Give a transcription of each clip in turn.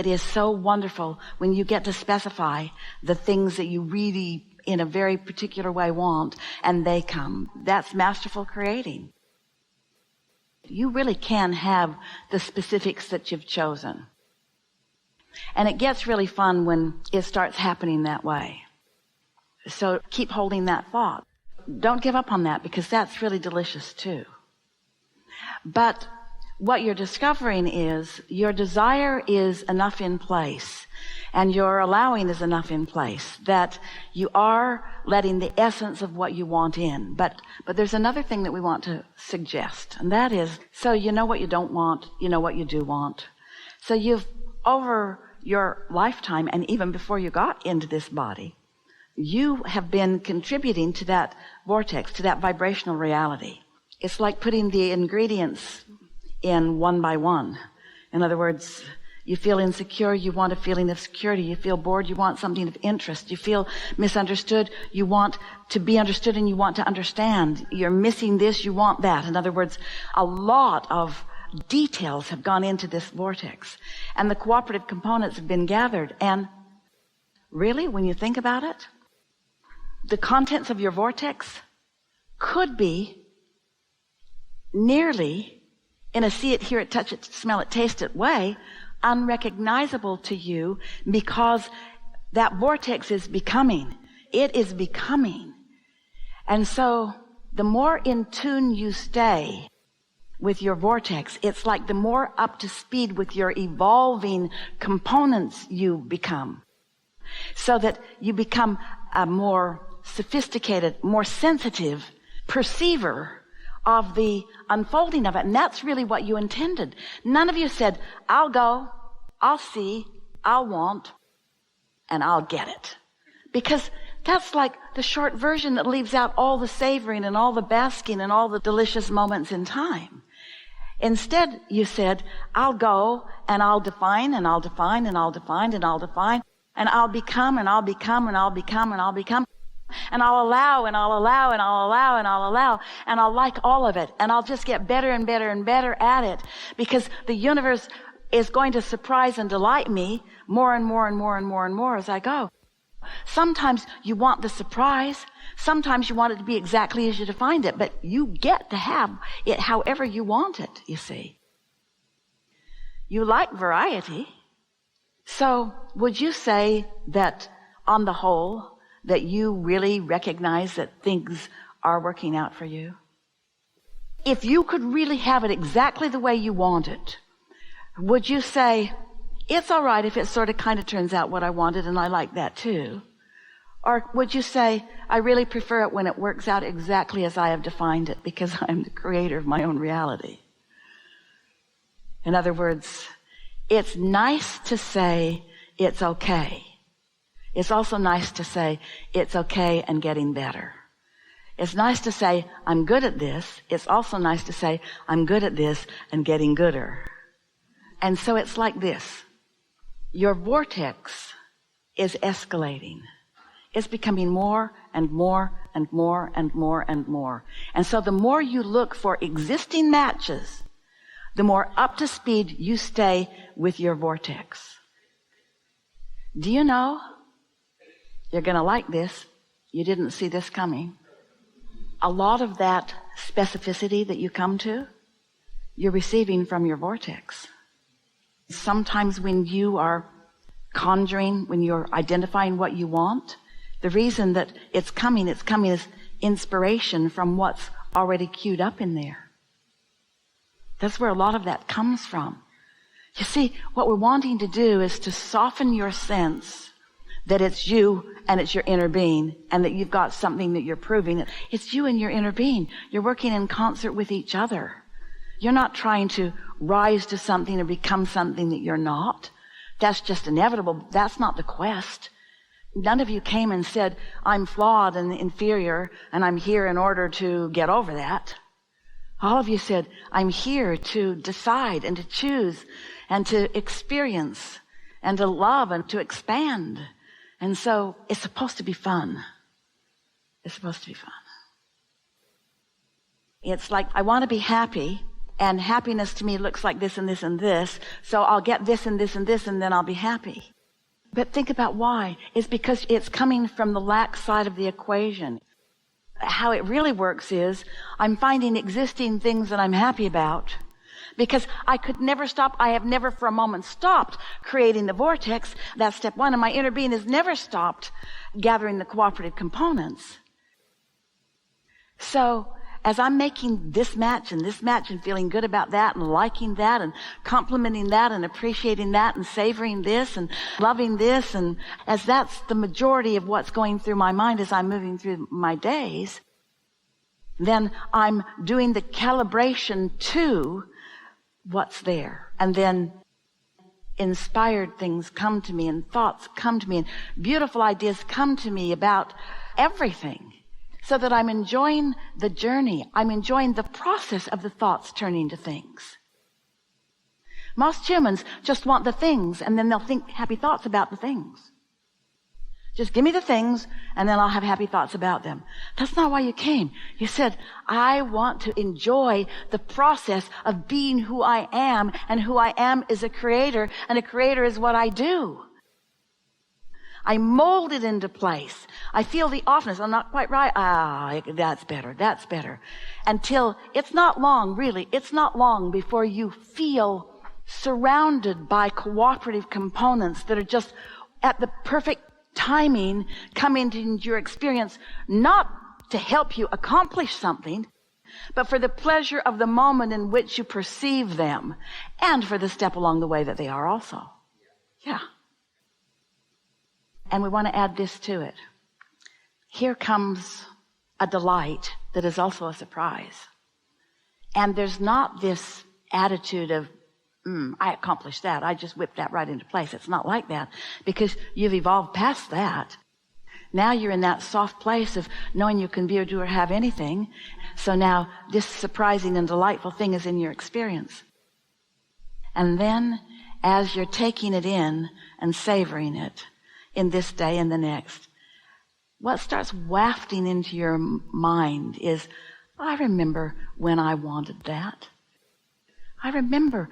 it is so wonderful when you get to specify the things that you really in a very particular way want, and they come. That's masterful creating. You really can have the specifics that you've chosen. And it gets really fun when it starts happening that way. So keep holding that thought. Don't give up on that, because that's really delicious too. But what you're discovering is your desire is enough in place, and your allowing is enough in place, that you are letting the essence of what you want in. But there's another thing that we want to suggest, and that is, so you know what you don't want, you know what you do want. So you've, over your lifetime, and even before you got into this body, you have been contributing to that vortex, to that vibrational reality. It's like putting the ingredients in one by one. In other words, you feel insecure, you want a feeling of security. You feel bored, you want something of interest. You feel misunderstood, you want to be understood and you want to understand. You're missing this, you want that. In other words, a lot of details have gone into this vortex, and the cooperative components have been gathered. And really, when you think about it, the contents of your vortex could be nearly, in a see it, hear it, touch it, smell it, taste it way, unrecognizable to you, because that vortex is becoming. It is becoming. And so the more in tune you stay with your vortex, it's like the more up to speed with your evolving components you become, so that you become a more sophisticated, more sensitive perceiver of the unfolding of it. And that's really what you intended. None of you said, I'll go, I'll see, I'll want, and I'll get it. Because that's like the short version that leaves out all the savoring and all the basking and all the delicious moments in time. Instead, you said, I'll go and I'll define and I'll define and I'll define and I'll define, and I'll become and I'll become and I'll become and I'll become. And I'll allow and I'll allow and I'll allow and I'll allow, and I'll like all of it, and I'll just get better and better and better at it, because the universe is going to surprise and delight me more and more and more and more and more as I go. Sometimes you want the surprise. Sometimes you want it to be exactly as you defined it, but you get to have it however you want it, you see. You like variety. So would you say that on the whole, that you really recognize that things are working out for you? If you could really have it exactly the way you want it, would you say, it's all right if it sort of kind of turns out what I wanted and I like that too? Or would you say, I really prefer it when it works out exactly as I have defined it, because I'm the creator of my own reality? In other words, it's nice to say it's okay. It's also nice to say it's okay and getting better. It's nice to say I'm good at this. It's also nice to say I'm good at this and getting gooder. And so it's like this. Your vortex is escalating. It's becoming more and more and more and more and more. And so the more you look for existing matches, the more up to speed you stay with your vortex. Do you know? You're going to like this. You didn't see this coming. A lot of that specificity that you come to, you're receiving from your vortex. Sometimes when you are conjuring, when you're identifying what you want, the reason that it's coming as inspiration from what's already queued up in there. That's where a lot of that comes from. You see, what we're wanting to do is to soften your sense that it's you and it's your inner being, and that you've got something that you're proving. It's you and your inner being. You're working in concert with each other. You're not trying to rise to something or become something that you're not. That's just inevitable. That's not the quest. None of you came and said, I'm flawed and inferior, and I'm here in order to get over that. All of you said, I'm here to decide and to choose and to experience and to love and to expand. And so it's supposed to be fun. It's supposed to be fun. It's like, I want to be happy, And happiness to me looks like this and this and this. So I'll get this and this and this, and then I'll be happy. But think about why. It's because it's coming from the lack side of the equation. How it really works is I'm finding existing things that I'm happy about, because I could never stop. I have never for a moment stopped creating the vortex. That's step one. And my inner being has never stopped gathering the cooperative components. So as I'm making this match and feeling good about that and liking that and complimenting that and appreciating that and savoring this and loving this, and as that's the majority of what's going through my mind as I'm moving through my days, then I'm doing the calibration to what's there. And then inspired things come to me, and thoughts come to me, and beautiful ideas come to me about everything, so that I'm enjoying the journey. I'm enjoying the process of the thoughts turning to things. Most humans just want the things, and then they'll think happy thoughts about the things. Just give me the things, and then I'll have happy thoughts about them. That's not why you came. You said, I want to enjoy the process of being who I am, and who I am is a creator, and a creator is what I do. I mold it into place. I feel the offness. I'm not quite right. That's better. Until it's not long, really. It's not long before you feel surrounded by cooperative components that are just at the perfect timing coming into your experience, not to help you accomplish something, but for the pleasure of the moment in which you perceive them, and for the step along the way that they are also. Yeah. And we want to add this to it. Here comes a delight that is also a surprise. And there's not this attitude of, I accomplished that. I just whipped that right into place. It's not like that, because you've evolved past that. Now you're in that soft place of knowing you can be or do or have anything. So now this surprising and delightful thing is in your experience. And then as you're taking it in and savoring it, in this day and the next, what starts wafting into your mind is, I remember when I wanted that. I remember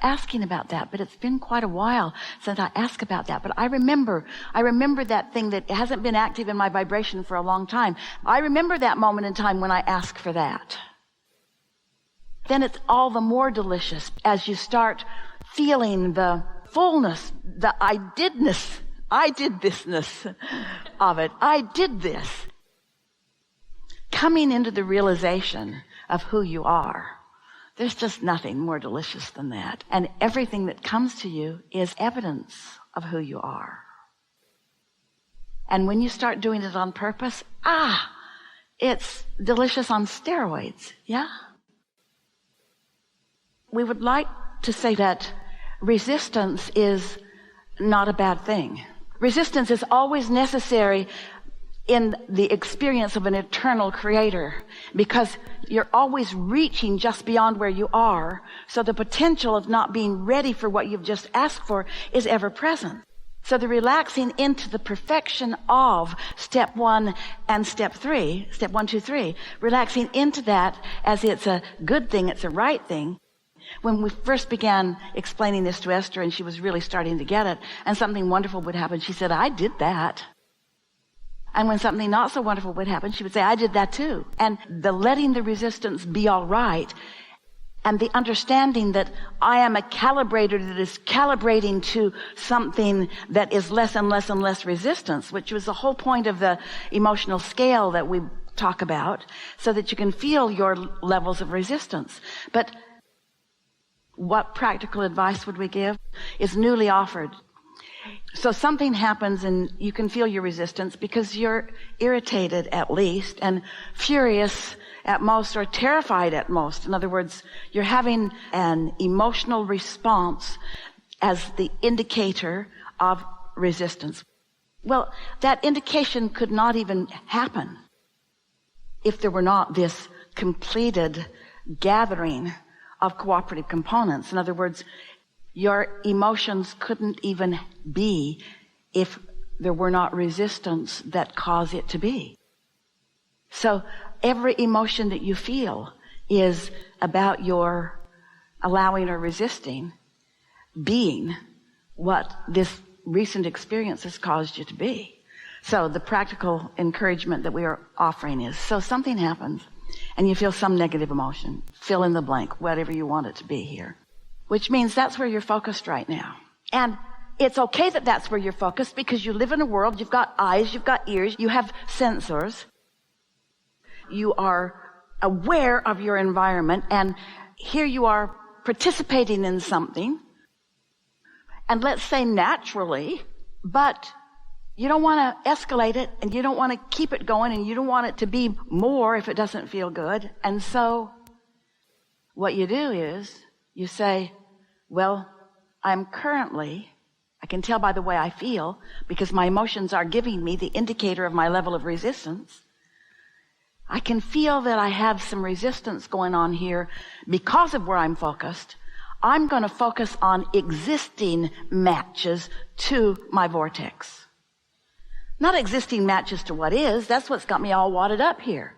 asking about that, but it's been quite a while since I asked about that. But I remember that thing that hasn't been active in my vibration for a long time. I remember that moment in time when I asked for that. Then it's all the more delicious as you start feeling the fullness, the I did thisness of it. I did this. Coming into the realization of who you are. There's just nothing more delicious than that. And everything that comes to you is evidence of who you are. And when you start doing it on purpose, it's delicious on steroids. Yeah? We would like to say that resistance is not a bad thing. Resistance is always necessary in the experience of an eternal creator, because you're always reaching just beyond where you are. So the potential of not being ready for what you've just asked for is ever present. So the relaxing into the perfection of step 1 and step 3, step 1, 2, 3, relaxing into that as it's a good thing, it's a right thing. When we first began explaining this to Esther, and she was really starting to get it, and something wonderful would happen, she said, I did that. And when something not so wonderful would happen, she would say, I did that too. And the letting the resistance be all right, and the understanding that I am a calibrator that is calibrating to something that is less and less and less resistance, which was the whole point of the emotional scale that we talk about, so that you can feel your levels of resistance. But what practical advice would we give is newly offered. So something happens and you can feel your resistance because you're irritated at least, and furious at most, or terrified at most. In other words, you're having an emotional response as the indicator of resistance. Well, that indication could not even happen if there were not this completed gathering of cooperative components. In other words, your emotions couldn't even be if there were not resistance that caused it to be. So every emotion that you feel is about your allowing or resisting being what this recent experience has caused you to be. So the practical encouragement that we are offering is, so something happens and you feel some negative emotion, fill in the blank, whatever you want it to be here, which means that's where you're focused right now. And it's okay that that's where you're focused, because you live in a world, you've got eyes, you've got ears, you have sensors. You are aware of your environment, and here you are participating in something, and let's say naturally, but you don't want to escalate it, and you don't want to keep it going, and you don't want it to be more if it doesn't feel good. And so what you do is you say, well, I can tell by the way I feel, because my emotions are giving me the indicator of my level of resistance. I can feel that I have some resistance going on here because of where I'm focused. I'm going to focus on existing matches to my vortex. Not existing matches to what is. That's what's got me all wadded up here.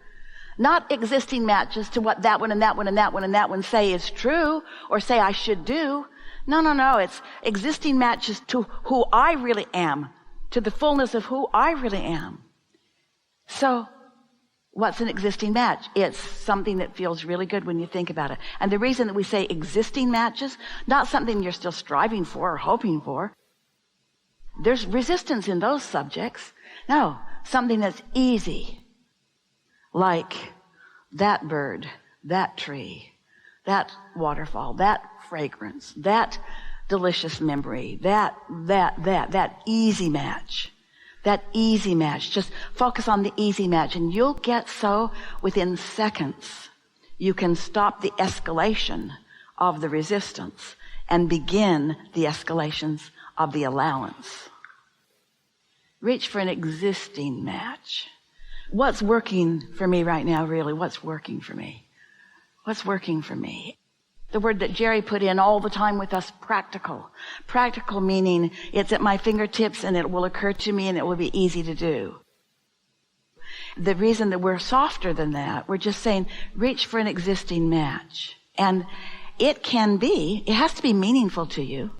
Not existing matches to what that one and that one and that one and that one say is true or say I should do. No. It's existing matches to who I really am, to the fullness of who I really am. So what's an existing match? It's something that feels really good when you think about it. And the reason that we say existing matches, not something you're still striving for or hoping for. There's resistance in those subjects. No, something that's easy. Like that bird, that tree, that waterfall, that fragrance, that delicious memory, that easy match. That easy match. Just focus on the easy match, and you'll get so within seconds you can stop the escalation of the resistance and begin the escalations of the allowance. Reach for an existing match. What's working for me right now, really? What's working for me? What's working for me? The word that Jerry put in all the time with us, practical. Practical meaning it's at my fingertips and it will occur to me and it will be easy to do. The reason that we're softer than that, we're just saying reach for an existing match. And it has to be meaningful to you.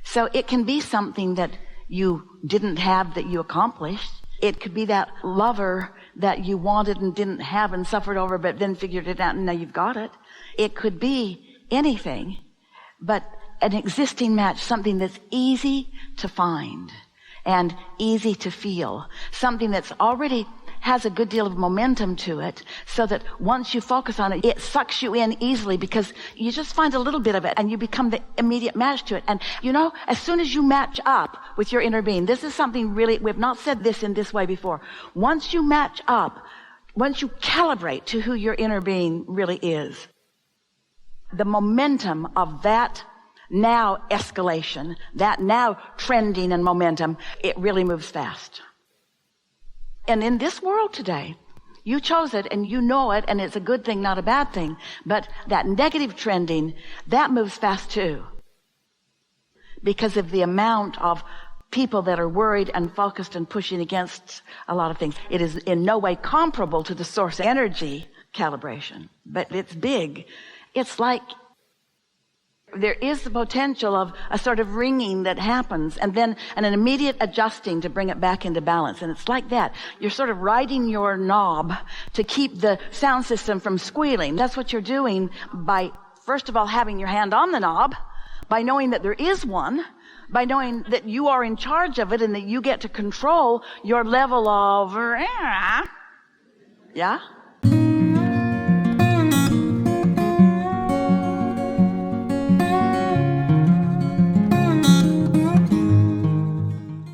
So it can be something that you didn't have that you accomplished. It could be that lover that you wanted and didn't have and suffered over, but then figured it out and now you've got it. It could be anything, but an existing match, something that's easy to find and easy to feel, something that's already has a good deal of momentum to it, so that once you focus on it, it sucks you in easily, because you just find a little bit of it and you become the immediate match to it. And as soon as you match up with your inner being, this is something really, we've not said this in this way before. Once you match up, once you calibrate to who your inner being really is, the momentum of that now escalation, that now trending and momentum, it really moves fast. And in this world today, you chose it and you know it, and it's a good thing, not a bad thing. But that negative trending, that moves fast too, because of the amount of people that are worried and focused and pushing against a lot of things. It is in no way comparable to the source energy calibration, but it's big. It's like there is the potential of a sort of ringing that happens, and then an immediate adjusting to bring it back into balance. And it's like that. You're sort of riding your knob to keep the sound system from squealing. That's what you're doing by, first of all, having your hand on the knob, by knowing that there is one, by knowing that you are in charge of it and that you get to control your level of, yeah?